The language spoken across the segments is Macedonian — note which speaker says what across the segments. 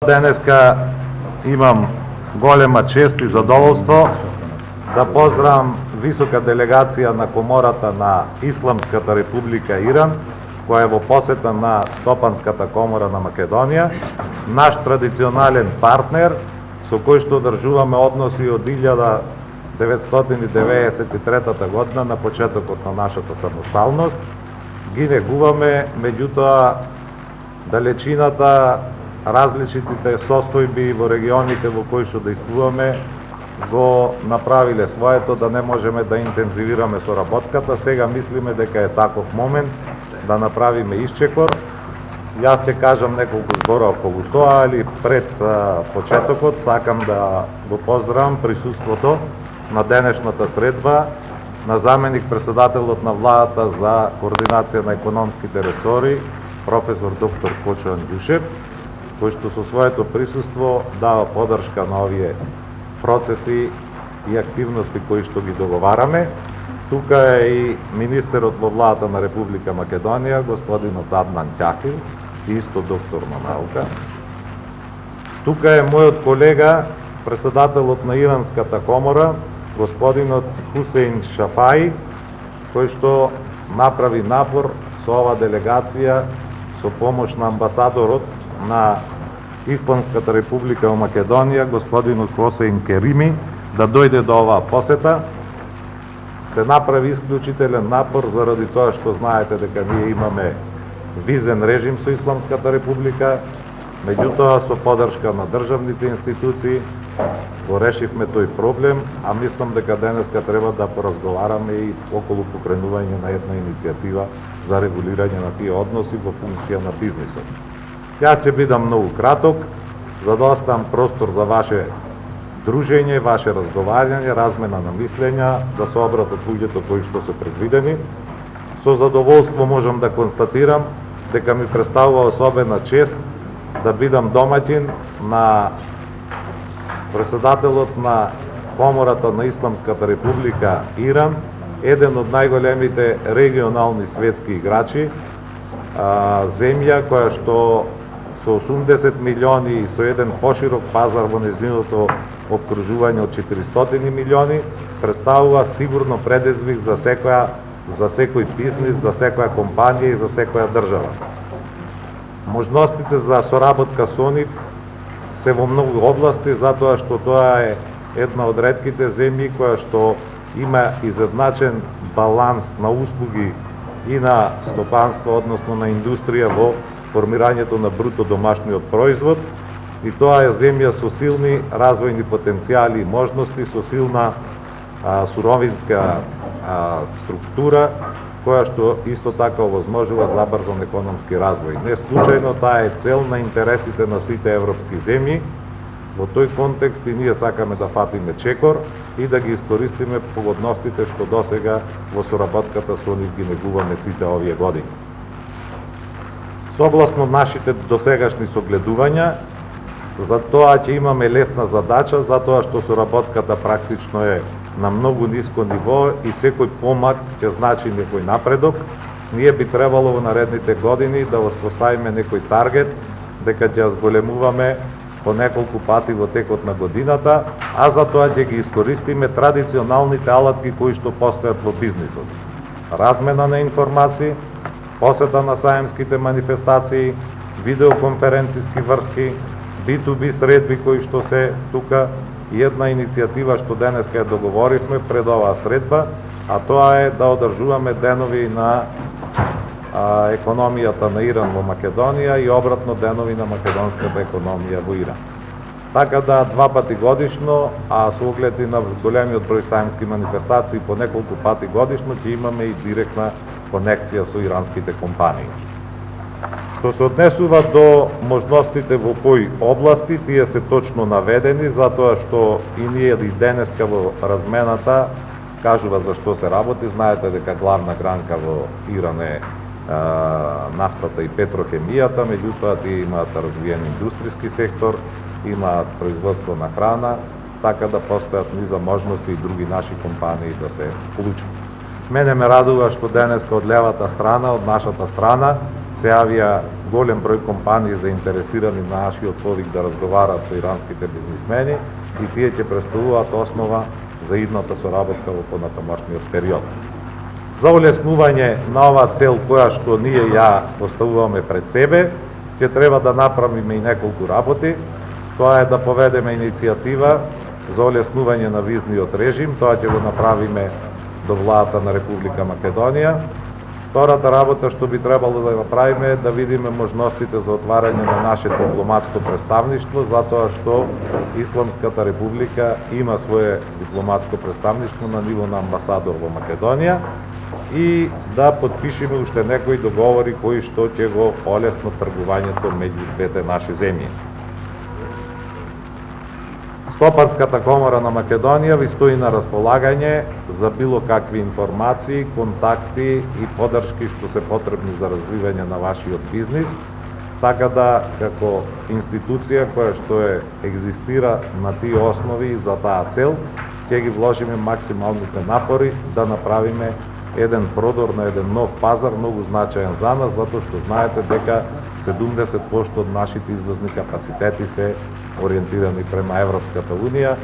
Speaker 1: Денеска имам голема чест и задоволство да поздравам висока делегација на Комората на Исламската република Иран, која е во посета на Стопанската комора на Македонија, наш традиционален партнер со кој што одржуваме односи од 1993 година на почетокот на нашата самосталност. Ги негуваме, меѓутоа далечината, различните состојби во регионите во кои што действуваме го направиле своето да не можеме да интензивираме соработката. Сега мислиме дека е таков момент да направиме исчекор. Јас ќе кажам неколку збора околу тоа, али пред почетокот сакам да го поздравам присуството на денешната средба на заменик председателот на владата за координација на економските ресори, професор доктор Кочо Андјушев, кој што со своето присуство дава поддршка на овие процеси и активности кои што ги договараме. Тука е и министерот во владата на Република Македонија, господинот Аднан Ќахил, исто доктор на наука. Тука е мојот колега, председателот на Иранската комора, господинот Хусейн Шафаи, кој што направи напор со ова делегација со помош на амбасадорот на Исламската република во Македонија, господинот Хосеин Керими, да дојде до оваа посета. Се направи исклучителен напор заради тоа што знаете дека ние имаме визен режим со Исламската република, меѓутоа со поддршка на државните институции го решивме тој проблем, а мислам дека денеска треба да поразговараме и околу покренување на една иницијатива за регулирање на тие односи во функција на бизнисот. Јас ќе бидам многу краток, за да оставам простор за ваше дружење, ваше разговарање, размена на мислења, да се обратат луѓето кои што се предвидени. Со задоволство можам да констатирам дека ми представува особена чест да бидам домаќин на председателот на Комората на Исламската република Иран, еден од најголемите регионални светски играчи, земја која што со 80 милиони и со еден поширок пазар во нејзиното обкружување од 400 милиони, представува сигурно предизвик за секој бизнис, за секоја компанија и за секоја држава. Можностите за соработка со нив се во многу области, затоа што тоа е една од ретките земји која што има изедначен баланс на услуги и на стопанство, односно на индустрија во формирањето на бруто домашниот производ, и тоа е земја со силни развојни потенцијали и можности, со силна суровинска структура, која што исто така овозможува забрзан економски развој. Не случајно таа е цел на интересите на сите европски земји. Во тој контекст и ние сакаме да фатиме чекор и да ги искористиме погодностите што досега во соработката со нив ги негуваме сите овие години. Согласно нашите досегашни согледувања, за тоа ќе имаме лесна задача, затоа што соработката практично е на многу ниско ниво и секој помак ќе значи некој напредок. Ние би требало во наредните години да воспоставиме некој таргет, дека ќе зголемуваме по неколку пати во текот на годината, а за тоа ќе ги искористиме традиционалните алатки кои што постојат во бизнисот. Размена на информации, посета на саемските манифестации, видеоконференциски врски, B2B средби кои што се тука, и една иницијатива што денеска ја договоривме пред оваа средба, а тоа е да одржуваме денови на економијата на Иран во Македонија и обратно денови на македонската економија во Иран. Така да два пати годишно, а со оглед и на големиот број саемски манифестации по неколку пати годишно, ќе имаме и директна конекција со иранските компании. Што се однесува до можностите во кои области, тие се точно наведени, затоа што и ние и денеска во размената кажува за што се работи. Знаете дека главна гранка во Иран е нафтата и петрохемијата, меѓутоа тие имаат развиен индустријски сектор, имаат производство на храна, така да постојат низа можности и други наши компании да се вклучат. Мене ме радува што денеска од левата страна, од нашата страна, се јавија голем број компании заинтересирани на нашиот повик да разговараат со иранските бизнисмени и тие ќе представуваат основа за идната соработка во понатамошниот период. За олеснување на оваа цел која што ние ја поставуваме пред себе, ќе треба да направиме и неколку работи. Тоа е да поведеме иницијатива за олеснување на визниот режим, тоа ќе го направиме до владата на Република Македонија. Втората работа што би требало да направиме е да видиме можностите за отварање на нашето дипломатско представништво, затоа што Исламската република има свое дипломатско представништво на ниво на амбасадор во Македонија и да потпишеме уште некои договори кои што ќе го олеснат тргувањето меѓу двете наши земји. Стопанската комора на Македонија ви стои на располагање за било какви информации, контакти и поддршки што се потребни за развивање на вашиот бизнис, така да како институција која што екзистира на тие основи и за таа цел, ќе ги вложиме максималните напори да направиме еден продор на еден нов пазар, многу значаен за нас, затоа што знаете дека 70% од нашите извозни капацитети се ориентирани према Европската Унија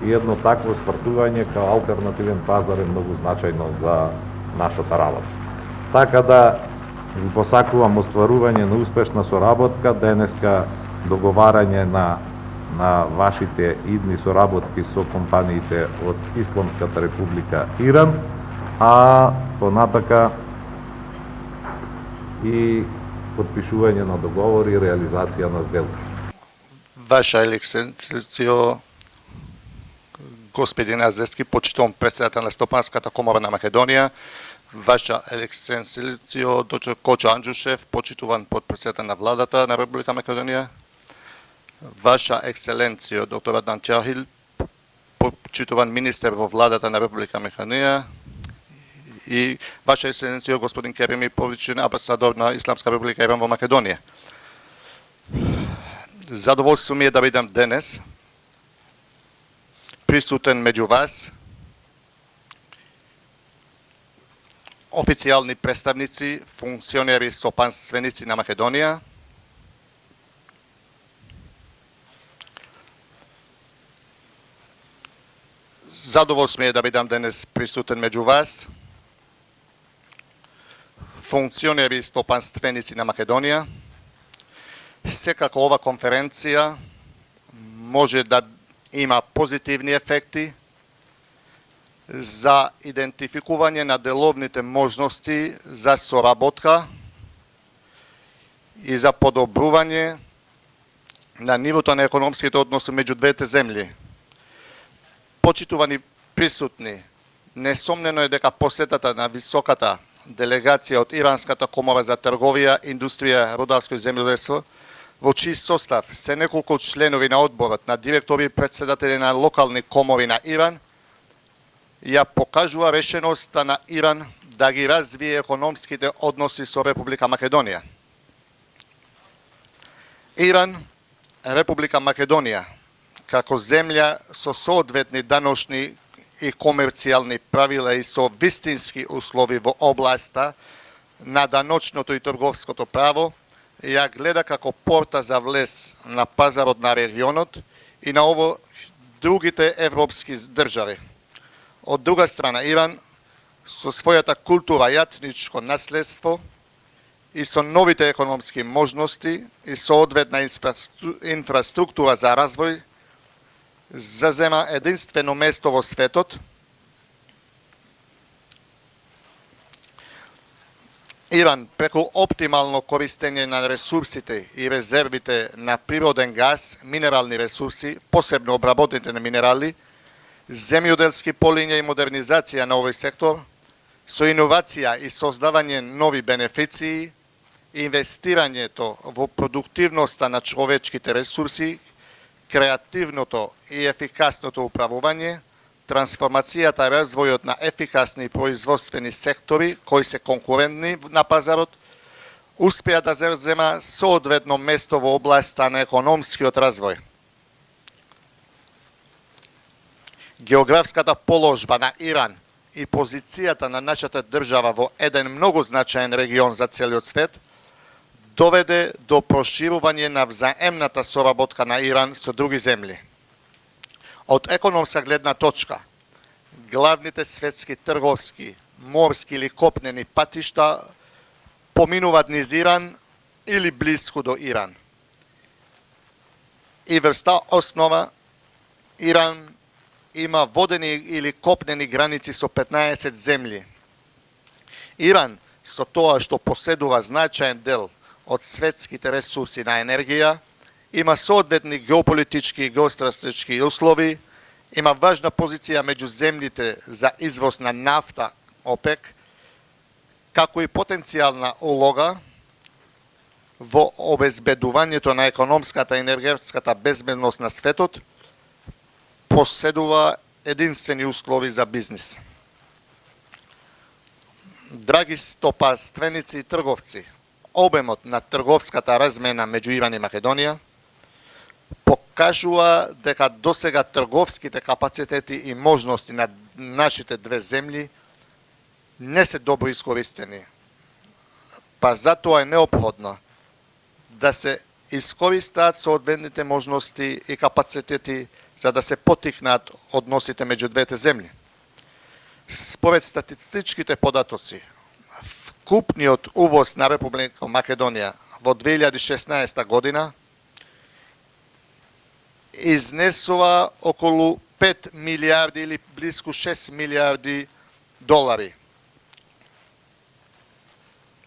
Speaker 1: и едно такво свртување као алтернативен пазар е многу значајно за нашата работа. Така да ви посакувам остварување на успешна соработка, денеска договарање на вашите идни соработки со компаниите од Исламската република Иран, а понатака и подпишување на договори и реализација на сделка.
Speaker 2: Ваша ексценцијо, господин Азески, почитувам председател на Стопанската комора на Македонија, Ваша ексценцијо, доктор Кочо Анџушев, почитуван подпредседател на владата на Република Македонија, Ваша ексцеленцијо, доктор Адан Чахил, почитуван министер во владата на Република Македонија, и Ваша ексцеленцијо, господин Кереми, повичен амбасадор на Исламска република Иран во Македонија. Задоволство ми е да бидам денес присутен меѓу вас, официјални представници, функционери, сопанственици на Македонија, задоволство ми е да бидам денес присутен меѓу вас, функционери и стопанственици на Македонија. Секако ова конференција може да има позитивни ефекти за идентификување на деловните можности за соработка и за подобрување на нивото на економските односи меѓу двете земји. Почитувани присутни, несомнено е дека посетата на високата делегација од Иранската комора за трговија, индустрија, рударство и земјоделство, во чиј состав се неколку членови на одборот, на директори и председатели на локални комори на Иран, ја покажува решеноста на Иран да ги развие економските односи со Република Македонија. Иран, Република Македонија, како земја со соодветни даношни и комерцијални правила и со вистински услови во областа на даночното и трговското право, ја гледа како порта за влез на пазарот на регионот и на ово другите европски држави. Од друга страна, Иран, со својата култура и етничко наследство и со новите економски можности и соодветна инфраструктура за развој, зазема единствено место во светот. Иран, преку оптимално користење на ресурсите и резервите на природен газ, минерални ресурси, посебно обработените минерали, земјоделски полиња и модернизација на овој сектор, со иновација и создавање нови бенефиции, инвестирањето во продуктивноста на човечките ресурси, креативното и ефикасното управување, трансформацијата и развојот на ефикасни производствени сектори кои се конкурентни на пазарот, успеа да зема соодветно место во областа на економскиот развој. Географската положба на Иран и позицијата на нашата држава во еден многу значаен регион за целиот свет доведе до проширување на взаемната соработка на Иран со други земји. Од економска гледна точка, главните светски трговски, морски или копнени патишта поминуваат низ Иран или близко до Иран. И врз таа основа Иран има водени или копнени граници со 15 земји. Иран, со тоа што поседува значаен дел од светските ресурси на енергија, има соодветни геополитички и геостратешки услови, има важна позиција меѓу земјите за извоз на нафта ОПЕК, како и потенцијална улога во обезбедувањето на економската и енергетската безбедност на светот, поседува единствени услови за бизнис. Драги стопанственици и трговци, обемот на трговската размена меѓу Иран и Македонија покажува дека досега трговските капацитети и можности на нашите две земји не се добро искористени. Па затоа е неопходно да се искористат соодветните можности и капацитети за да се потикнат односите меѓу двете земји. Според статистичките податоци, вкупниот увоз на Република Македонија во 2016 година изнесува околу 5 милиарди или близко 6 милиарди долари.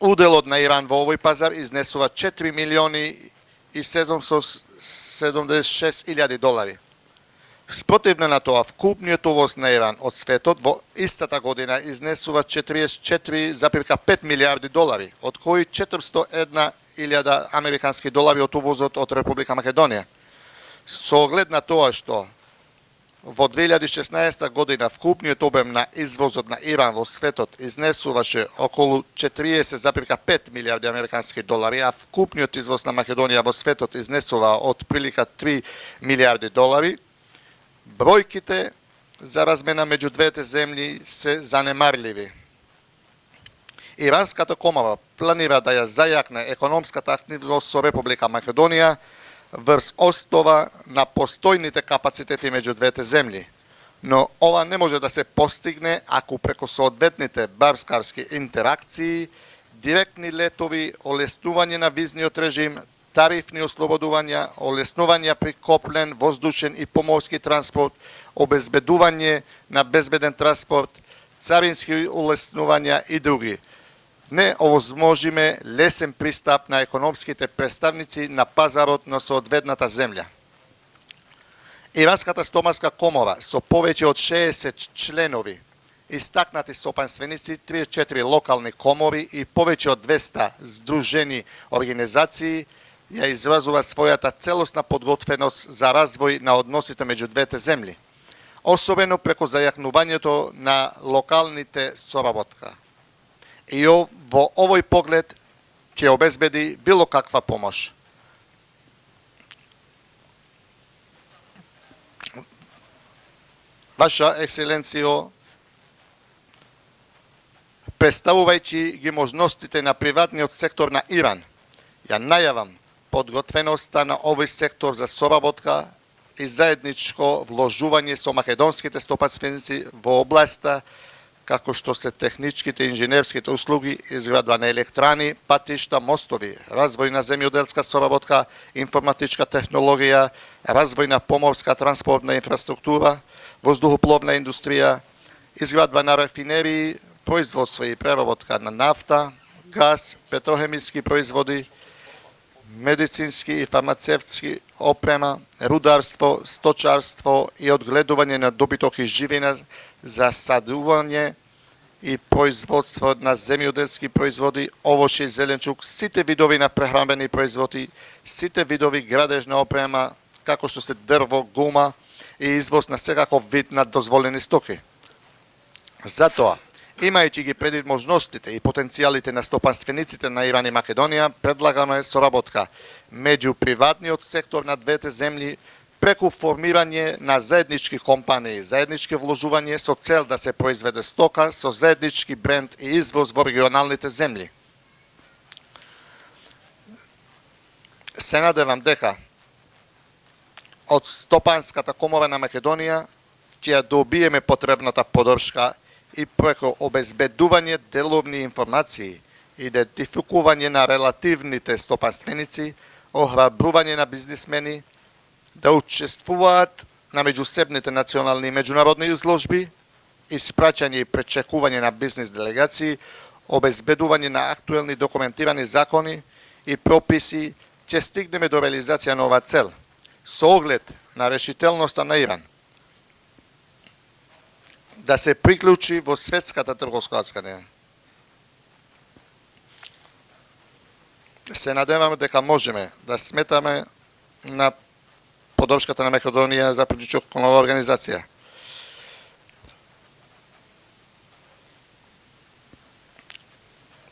Speaker 2: Уделот на Иран во овој пазар изнесува 4 милиони и 776 илјади долари. Спротивно на тоа, вкупниот увоз на Иран од светот во истата година изнесува 44,5 милиарди долари, од кои 401.000 американски долари од увозот од Република Македонија. Со оглед на тоа што во 2016 година вкупниот обем на извозот на Иран во светот изнесуваше околу 40,5 милиарди американски долари, а вкупниот извоз на Македонија во светот изнесува од прилика 3 милиарди долари, бројките за размена меѓу двете земји се занемарливи. Иранската комора планира да ја зајакне економската активност со Република Македонија врз основа на постојните капацитети меѓу двете земји, но ова не може да се постигне ако преку соодветните барскарски интеракции, директни летови, олеснување на визниот режим, тарифни ослободувања, олеснувања при коплен, воздушен и поморски транспорт, обезбедување на безбеден транспорт, царински олеснувања и други. Не овозможиме лесен пристап на економските представници на пазарот на соодветната земја. Иранската стомарска комора со повеќе од 60 членови, истакнати стопанственици, 34 локални комори и повеќе од 200 здружени организации ја изразува својата целосна подготвеност за развој на односите меѓу двете земји, особено преку зајакнувањето на локалните соработка. И во овој поглед ќе обезбеди било каква помош. Ваша екселенцијо, представувајќи ги можностите на приватниот сектор на Иран, ја најавам подготвеноста на овој сектор за соработка и заедничко вложување со македонските стопанственици во областа како што се техничките и инженерските услуги, изградба на електрани, патишта, мостови, развој на земјоделска соработка, информатичка технологија, развој на поморска транспортна инфраструктура, воздухопловна индустрија, изградба на рафинерии, производство и преработка на нафта, газ, петрохемиски производи, медицински и фармацевтски опрема, рударство, сточарство и одгледување на добиток и живина за садување и производство на земјоделски производи, овошје и зеленчук, сите видови на прехранбени производи, сите видови градежна опрема, како што се дрво, гума и извоз на секаков вид на дозволени стоки. Затоа, имајќи ги предвид можностите и потенцијалите на стопанствениците на Иран и Македонија, предлагаме соработка меѓу приватниот сектор на двете земји преку формирање на заеднички компании, заеднички вложување со цел да се произведе стока со заеднички бренд и извоз во регионалните земји. Се надевам дека од Стопанската комора на Македонија ќе ја добиеме потребната поддршка и преко обезбедување деловни информации, идентификување на релативните стопанственици, охрабрување на бизнисмени да учествуваат на меѓусебните национални и меѓународни изложби, испраќање и пречекување на бизнис делегации, обезбедување на актуелни документирани закони и прописи, ќе стигнеме до реализација на оваа цел, со оглед на решителноста на Иран да се приклучи во светската трговска одсканија. Се надеваме дека можеме да сметаме на поддршката на Македонија за приклучок кон оваа организација.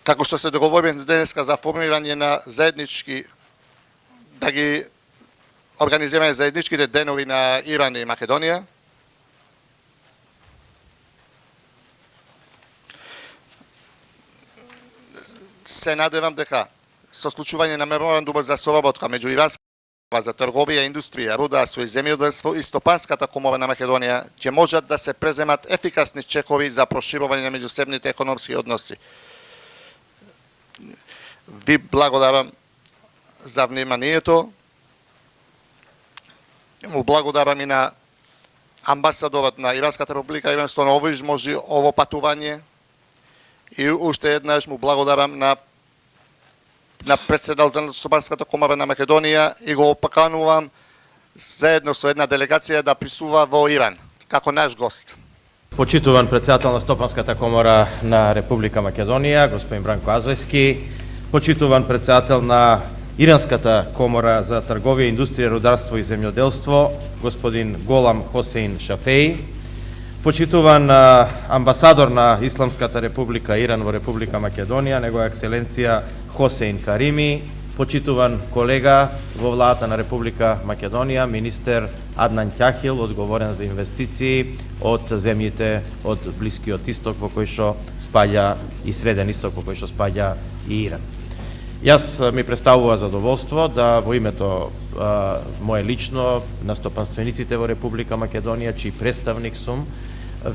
Speaker 2: Како што се договориме денеска за формирање на заеднички, да ги организираме заедничките денови на Иран и Македонија, се надевам дека со склучување на меморандумот за соработка меѓу Иранската за трговија, индустрија, рударство и земјоделство и Стопанската комора на Македонија ќе можат да се преземат ефикасни чекови за проширување на меѓусебните економски односи. Ви благодарам за вниманието. Му благодарам и на амбасадорот на Иранската република Иван Стонович може ово патување и уште еднаш му благодарам на председателот на Стопанската комора на Македонија и го поканувам заедно со една делегација да присуства во Иран како наш гост.
Speaker 3: Почитуван председател на Стопанската комора на Република Македонија, господин Бранко Азојски, почитуван председател на Иранската комора за трговија, индустрија, рударство и земјоделство, господин Голам Хосеин Шафеи, почитуван амбасадор на Исламската република Иран во Република Македонија, негова екселенција Хосеин Карими, почитуван колега во владата на Република Македонија, министер Аднан Ќахил, одговорен за инвестиции од земјите од Блискиот Исток во кој што спаѓа и Среден Исток во кој што спаѓа и Иран. Јас ми представува задоволство да во името мое лично на стопанствениците во Република Македонија, чиј представник сум,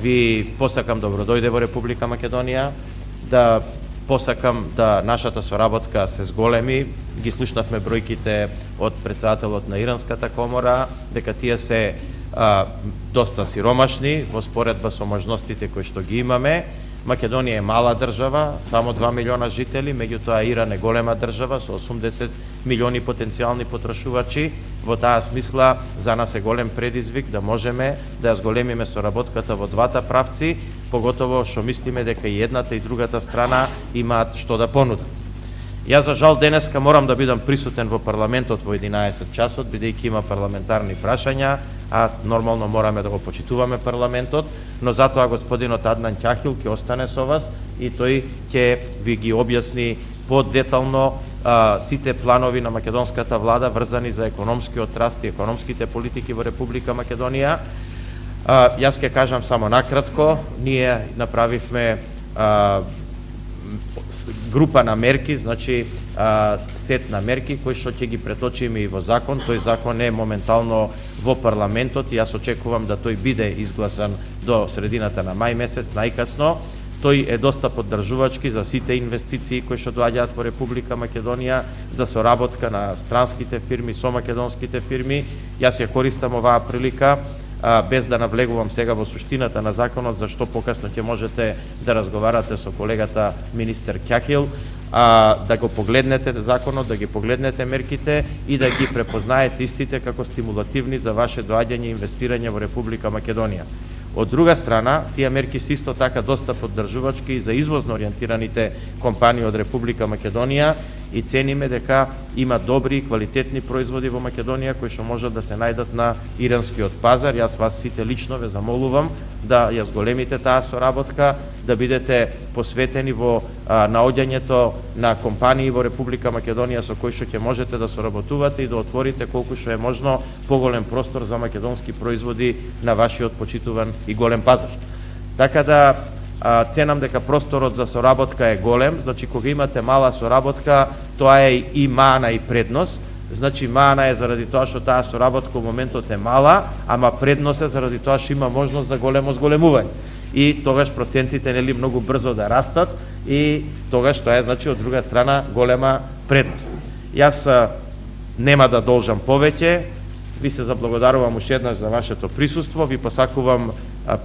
Speaker 3: ви посакам добродојде во Република Македонија, да посакам да нашата соработка се зголеми. Ги слушнавме бројките од председателот на Иранската комора, дека тие се доста сиромашни во споредба со можностите кои што ги имаме. Македонија е мала држава, само 2 милиона жители, меѓутоа Иран е голема држава со 80 милиони потенцијални потрошувачи. Во таа смисла за нас е голем предизвик да можеме да ја зголемиме соработката во двата правци, поготово што мислиме дека и едната и другата страна имаат што да понудат. Јас за жал денеска морам да бидам присутен во парламентот во 11 часот, бидејќи има парламентарни прашања, а нормално мораме да го почитуваме парламентот, но затоа господинот Аднан Ќахил ќе остане со вас и тој ќе ви ги објасни подетално сите планови на македонската влада врзани за економскиот раст и економските политики во Република Македонија. Јас ќе кажам само накратко, ние направивме група на мерки, значи сет на мерки кои што ќе ги преточиме и во закон. Тој закон е моментално во парламентот и јас очекувам да тој биде изгласан до средината на мај месец најкасно. Тој е доста поддржувачки за сите инвестиции кои што доаѓаат во Република Македонија, за соработка на странските фирми со македонските фирми. Јас ја користам оваа прилика, без да навлегувам сега во суштината на законот, зашто покасно ќе можете да разговарате со колегата министер Ќахил, да го погледнете законот, да ги погледнете мерките и да ги препознаете истите како стимулативни за ваше доаѓање и инвестирање во Република Македонија. Од друга страна, тие мерки се исто така доста поддржувачки и за извозно ориентираните компании од Република Македонија и цениме дека има добри и квалитетни производи во Македонија кои што можат да се најдат на иранскиот пазар. Јас вас сите лично ве замолувам да ја зголемите таа соработка, да бидете посветени во наоѓањето на компании во Република Македонија со кои што ќе можете да соработувате и да отворите колку што е можно поголем простор за македонски производи на вашиот почитуван и голем пазар. Така да ценам дека просторот за соработка е голем, значи кога имате мала соработка, тоа е и мана и предност, Значи мана е заради тоа што таа соработка во моментот е мала, ама предност е заради тоа што има можност за големо зголемување. И тогаш процентите нели многу брзо да растат и тогаш тоа е значи од друга страна голема предност. Јас нема да должам повеќе. Ви се заблагодарувам уште еднаш за вашето присуство, ви посакувам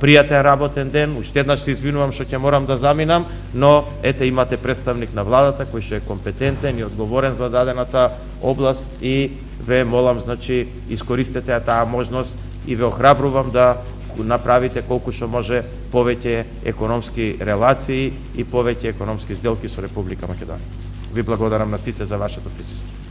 Speaker 3: пријатен работен ден, уште еднаш се извинувам што ќе морам да заминам, но ете имате представник на владата кој што е компетентен и одговорен за дадената област и ве молам, значи, искористете таа можност и ве охрабрувам да направите колку што може повеќе економски релации и повеќе економски сделки со Република Македонија. Ви благодарам на сите за вашето присуство.